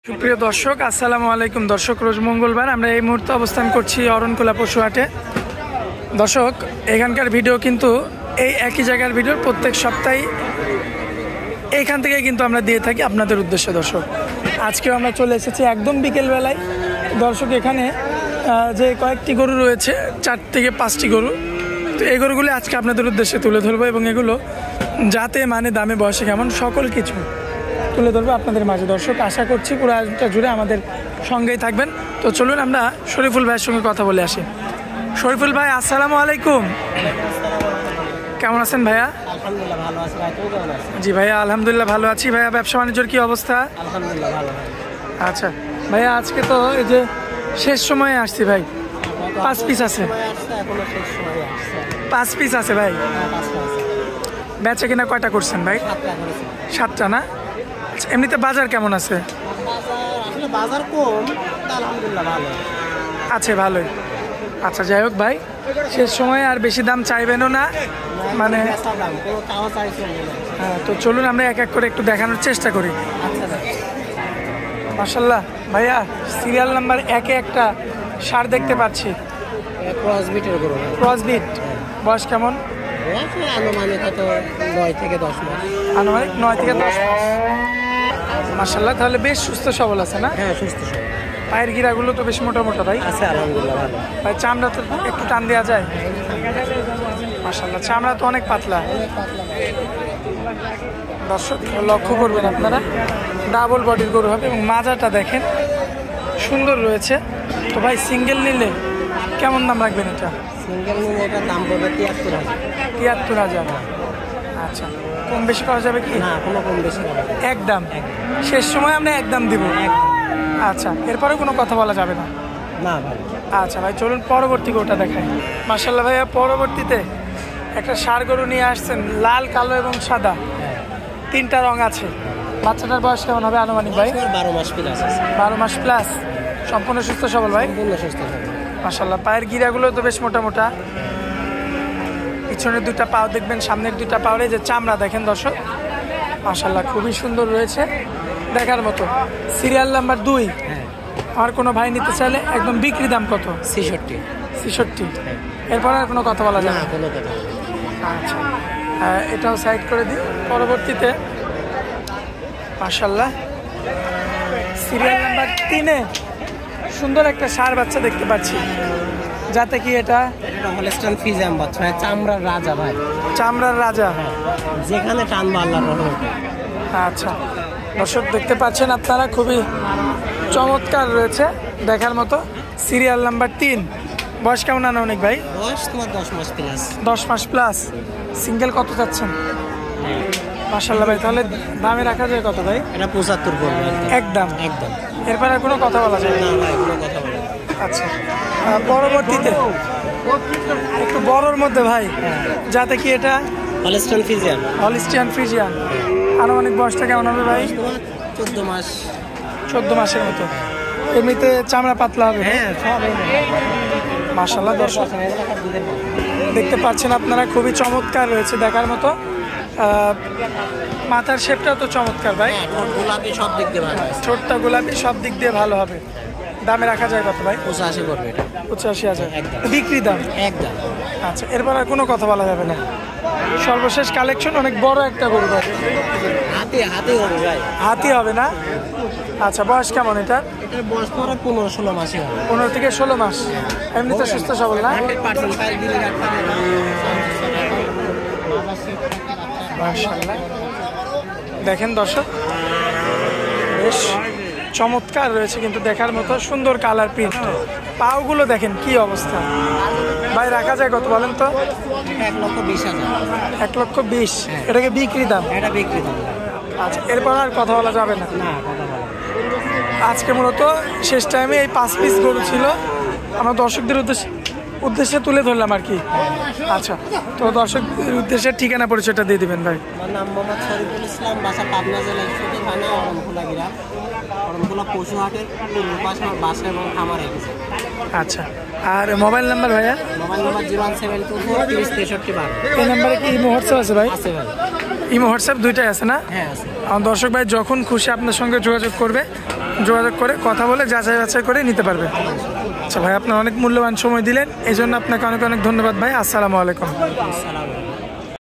সুপ্রিয় দর্শক, আসসালামু আলাইকুম। দর্শক, রোজ মঙ্গলবার আমরা এই মুহূর্তে অবস্থান করছি অরণকুলা পশু হাটে। দর্শক, এখানকার ভিডিও কিন্তু এই একই জায়গার ভিডিও প্রত্যেক সপ্তাহে এইখান থেকে কিন্তু আমরা দিয়ে থাকি আপনাদের উদ্দেশ্যে। দর্শক, আজকেও আমরা চলে এসেছি একদম বিকেলবেলায়। দর্শক, এখানে যে কয়েকটি গরু রয়েছে, 4 থেকে 5টি গরু, তো এই গরুগুলি আজকে আপনাদের উদ্দেশ্যে তুলে ধরবো এবং এগুলো যাতে মানে দামে বয়সে কেমন সকল কিছু তুলে ধরবো আপনাদের মাঝে। দর্শক, আশা করছি পুরো আয়োজনটা জুড়ে আমাদের সঙ্গেই থাকবেন। তো চলুন আমরা শরীফুল ভাইয়ের সঙ্গে কথা বলে আসি। শরীফুল ভাই, আসসালামু আলাইকুম। কেমন আছেন ভাইয়া? আলহামদুলিল্লাহ ভালো আছি ভাই, তুমি কেমন আছো? জি ভাইয়া, আলহামদুলিল্লাহ ভালো আছি। ভাইয়া, ব্যবসা বাণিজ্যের কি অবস্থা? আলহামদুলিল্লাহ ভালো। আচ্ছা ভাইয়া, আজকে তো এই যে শেষ সময়ে আসছি ভাই, 5 পিস আছে। 5 পিস আছে ভাই। বেচা কিনা কয়টা করছেন ভাই? 7টা না? আচ্ছা, এমনিতে বাজার কেমন আছে? আসলে বাজার কম, আলহামদুলিল্লাহ ভালো আছে, ভালোই। আচ্ছা, যাই হোক ভাই, শেষ সময়ে আর বেশি দাম চাইবেনও না, মানে হ্যাঁ। তো চলুন আমরা এক এক করে একটু দেখানোর চেষ্টা করি। মাশাআল্লাহ ভাইয়া, সিরিয়াল নাম্বার 1-এ একটা ষাঁড় দেখতে পাচ্ছি। ক্রসবিট। বয়স কেমন? আনুমানিক 9 থেকে 10 মাস। আনুমানিক 9 থেকে 10 মাস। মাশাআল্লাহ, তাহলে বেশ সুস্থ সবল আছে না? হ্যাঁ, সুস্থ সবল। পায়ের গিরাগুলো তো বেশ মোটা মোটা ভাই। আছে আলহামদুলিল্লাহ ভালো। ভাই, চামড়া তো একটু টান দেওয়া যায়? মাশাআল্লাহ, চামড়া তো অনেক পাতলা। দর্শক, লক্ষ্য করবেন আপনারা, ডাবল বডির গরু হবে এবং মাজাটা দেখেন সুন্দর রয়েছে। তো ভাই, সিঙ্গেল নিলে কেমন দাম রাখবেন এটা? সিঙ্গেল নিলে এটার দাম পড়বে 73,000। 73,000। আচ্ছা, কম বেশি করা যাবে কি? না, কোনো কম বেশি হবে না। একদম শেষ সময় আমরা একদম দিব। আচ্ছা, এরপরে কোনো কথা বলা যাবে না? না ভাই। আচ্ছা ভাই, চলুন পরবর্তী গরুটা দেখাই। মাশাআল্লাহ ভাইয়া, পরবর্তীতে একটা ষাঁড় গরু নিয়ে আসছেন, লাল, কালো এবং সাদা, 3টা রং আছে। বাচ্চাটার বয়স কেমন হবে আনুমানিক ভাই? 12 মাস প্লাস আছে। 12 মাস প্লাস। সম্পূর্ণ সুস্থ সবল ভাই? সম্পূর্ণ সুস্থ সবল। মাশাআল্লাহ, পায়ের গিরাগুলো তো বেশ মোটা মোটা। পিছনের 2টা পাও দেখবেন, সামনের 2টা পাওরে যে চামড়া দেখেন দর্শক, মাশাআল্লাহ খুবই সুন্দর রয়েছে, দেখার মতো। Serial number 2। আর কোনো ভাই নিতে চাইলে একদম বিক্রি দাম কত? 66। এরপর আর কোনো কথা বলা যায় না? কোনো কথা। আচ্ছা, এটাও সাইড করে দিই। পরবর্তীতে মাশাআল্লাহ সিরিয়াল নাম্বার 3-এ সুন্দর একটা ষাঁড় বাচ্চা দেখতে পাচ্ছি। যাতে কি এটা? হলস্টাইন ফ্রিজিয়ান বাচ্চা, চামড়ার রাজা ভাই। চামড়ার রাজা। যেখানে টানবো আল্লাহর রহমতে। আচ্ছা দর্শক, দেখতে পাচ্ছেন আপনারা, খুবই চমৎকার রয়েছে, দেখার মতো। Serial number 3। বয়স কেমন আনুমানিক ভাই? বয়স তোমার 10 মাস প্লাস। 10 মাস প্লাস। সিঙ্গেল কত চাচ্ছেন? মাশাআল্লাহ ভাই, তাহলে দামে রাখা যায় কত ভাই? এটা 75 পড়বে একদম। একদম। এরপর আর কোনো কথা বলা যায় না? না ভাই, কোনো কথা বলে না। আচ্ছা, পরবর্তীতে একটু বড়র মধ্যে ভাই, যাতে কি এটা? Holstein Friesian. Holstein Friesian. আনুমানিক বয়সটা কেমন হবে ভাই? 14 মাস। 14 মাসের মতো। এমনিতে চামড়া পাতলা হবে? হ্যাঁ, সব মাশাআল্লাহ দর্শক, দেখতে পাচ্ছেন আপনারা, খুবই চমৎকার রয়েছে, দেখার মতো। মাথার শেপটাও তো চমৎকার ভাই। গোলাপি সব দিক দিয়ে ভালো। ছোটটা গোলাপি, সব দিক দিয়ে ভালো হবে। দামে রাখা যায় কত ভাই? 85 পড়বে এটা। 85,000 একদম। বিক্রি দাম? একদম। আচ্ছা, এরপর আর কোনো কথা বলা যাবে না? সর্বশেষ কালেকশন, অনেক বড় একটা গরু ভাই। হাতে হবে ভাই। হাতি হবে না? আচ্ছা, বয়স কেমন এটার? এটার বয়স পরে 15-16 মাসই হবে। 15 থেকে 16 মাস। এমনিতে সুস্থ সবল না? 100% পায়ের দিলে রাখতে হবে। মাশাআল্লাহ, দেখেন দর্শক, বেশ চমৎকার রয়েছে কিন্তু, দেখার মতো সুন্দর কালার প্রিন্ট। পাওগুলো দেখেন কি অবস্থা ভাই। রাখা যায় কত বলেন তো? 1,20,000। 1,20,000। এটাকে বিক্রি দাম? এটা বিক্রি দাম। আচ্ছা, এরপর আর কথা বলা যাবে না? না, কথা বলে না। আজকে মূলত শেষ টাইমে এই 5 পিস গরু ছিল, আমরা দর্শকদের উদ্দেশ্যে তুলে ধরলাম আর কি। আচ্ছা, তো দর্শকদের উদ্দেশ্যে ঠিকানা পরিচয়টা দিয়ে দিবেন ভাই। আমার নাম মোহাম্মদ শরীফুল ইসলাম, বাসা পাবনা জেলা ঈশ্বরদী থানা, অরণকুলা গ্রাম, অরণকুলা পশু হাটের পূর্ব পাশে আমার বাসা এবং খামার রেখেছে। আচ্ছা, আর মোবাইল নাম্বার ভাইয়া? Mobile number 01724 30 63 12। এই নাম্বারে কি ইমো হোয়াটসঅ্যাপ আছে ভাই? আছে ভাই। ইমো হোয়াটসঅ্যাপ দুইটাই আছে না? হ্যাঁ আছে। আমার দর্শক ভাই যখন খুশি আপনার সঙ্গে যোগাযোগ করবে, যোগাযোগ করে কথা বলে যাচাই বাছাই করে নিতে পারবে। আচ্ছা ভাই, আপনার অনেক মূল্যবান সময় দিলেন, এই জন্য আপনাকে অনেক অনেক ধন্যবাদ ভাই। আসসালামু আলাইকুম। আসসালামু আলাইকুম।